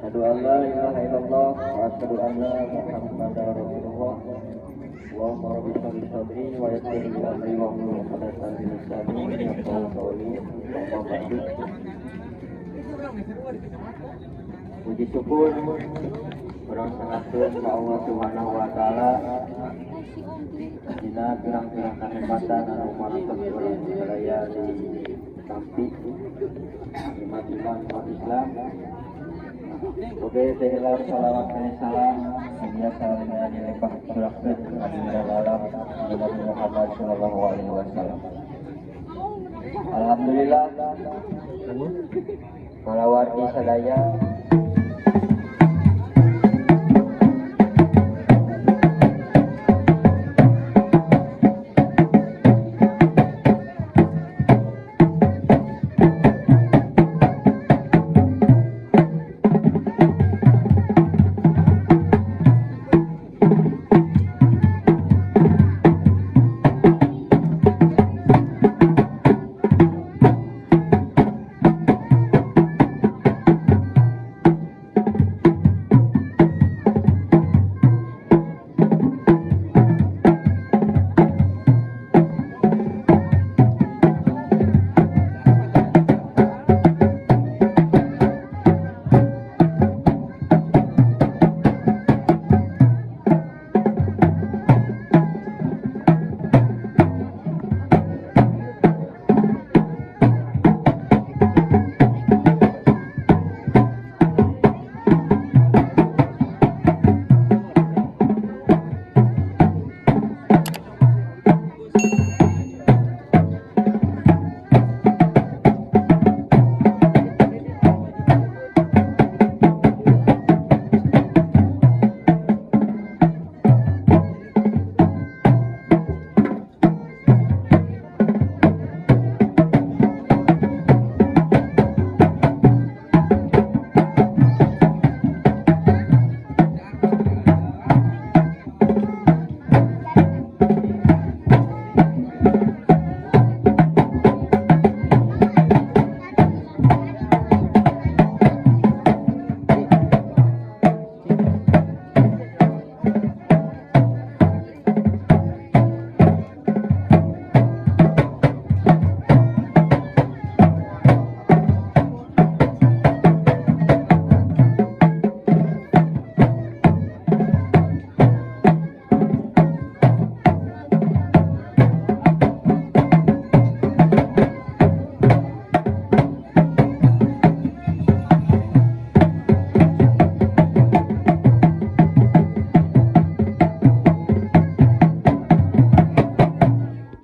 Asyhadu an la ilaha illallah wa asyhadu anna Muhammadar Rasulullah. Allahumma rabbi sholli sadri wa yassir li amri wa hlul 'uqdatam min lisani yafqahu qawli. Amma ba'du. Puji syukur orang sangatkeun ka Allah Subhanahu wa taala dina pirang-pirang kanikmatan anu mantos urang sadaya ditampi umat Islam. Oke, saya salawat dan salam biasa dengan dilimpah curahkan kepada alam Nabi Muhammad sallallahu alaihi wasallam. Alhamdulillah para wargi sadaya